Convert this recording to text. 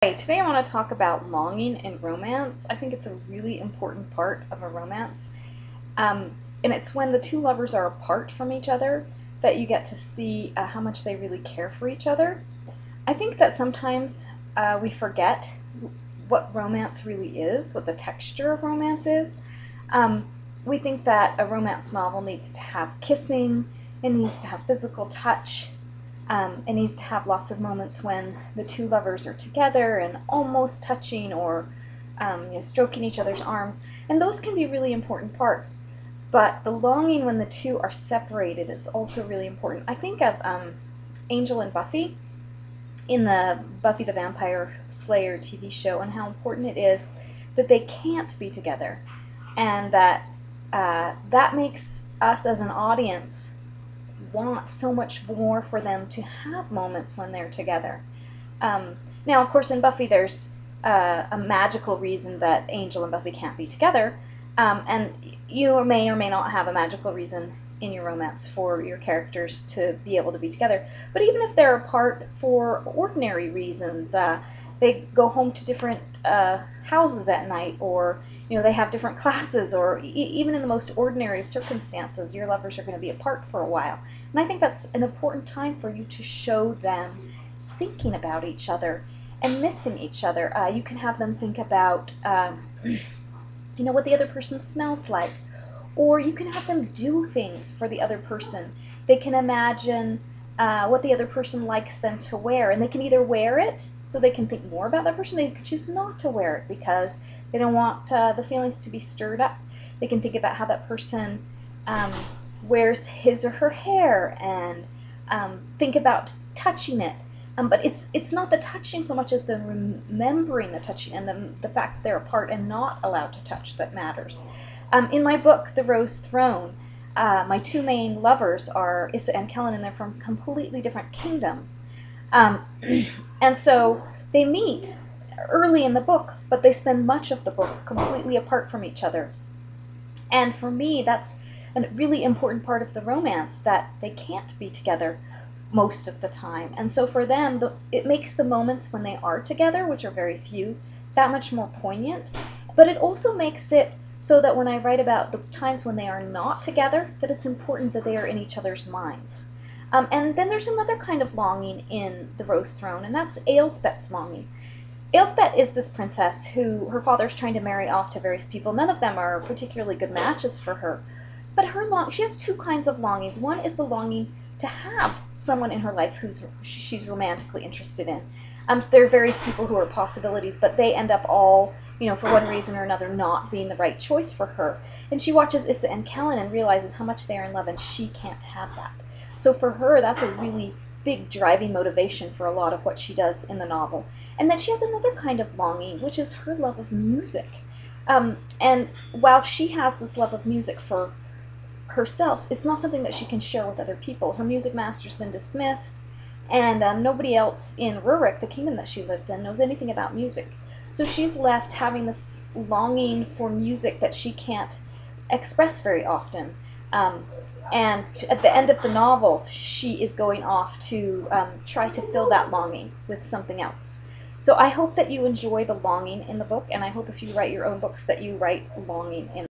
Hey, today I want to talk about longing in romance. I think it's a really important part of a romance. Um, and it's when the two lovers are apart from each other that you get to see how much they really care for each other. I think that sometimes we forget what romance really is, what the texture of romance is. Um, we think that a romance novel needs to have kissing, it needs to have physical touch, it needs to have lots of moments when the two lovers are together and almost touching or stroking each other's arms. And those can be really important parts. But the longing when the two are separated is also really important. I think of Angel and Buffy in the Buffy the Vampire Slayer TV show and how important it is that they can't be together. And that makes us as an audience want so much more for them to have moments when they're together. Now, of course, in Buffy, there's a magical reason that Angel and Buffy can't be together, and you may or may not have a magical reason in your romance for your characters to be able to be together. But even if they're apart for ordinary reasons, they go home to different houses at night, or they have different classes, or even in the most ordinary of circumstances, your lovers are going to be apart for a while. And I think that's an important time for you to show them thinking about each other and missing each other. You can have them think about, what the other person smells like, or you can have them do things for the other person. They can imagine what the other person likes them to wear, and they can either wear it so they can think more about that person. They could choose not to wear it because they don't want the feelings to be stirred up. They can think about how that person wears his or her hair and think about touching it. But it's not the touching so much as the remembering the touching and the fact that they're apart and not allowed to touch that matters. In my book, The Rose Throne, my two main lovers are Issa and Kellin, and they're from completely different kingdoms. And so they meet early in the book, but they spend much of the book completely apart from each other. And for me, that's a really important part of the romance, that they can't be together most of the time. And so for them, it makes the moments when they are together, which are very few, that much more poignant. But it also makes it so that when I write about the times when they are not together, that it's important that they are in each other's minds. And then there's another kind of longing in The Rose Throne, and that's Aelspeth's longing. Aelspeth is this princess who her father's trying to marry off to various people. None of them are particularly good matches for her. But she has two kinds of longings. One is the longing to have someone in her life who's she's romantically interested in. There are various people who are possibilities, but they end up all, for one reason or another, not being the right choice for her. And she watches Issa and Kellin and realizes how much they are in love, and she can't have that. So for her, that's a really big driving motivation for a lot of what she does in the novel. And then she has another kind of longing, which is her love of music. And while she has this love of music for herself, it's not something that she can share with other people. Her music master's been dismissed, and nobody else in Rurik, the kingdom that she lives in, knows anything about music. So she's left having this longing for music that she can't express very often. And at the end of the novel, she is going off to try to fill that longing with something else. So I hope that you enjoy the longing in the book, and I hope if you write your own books that you write longing in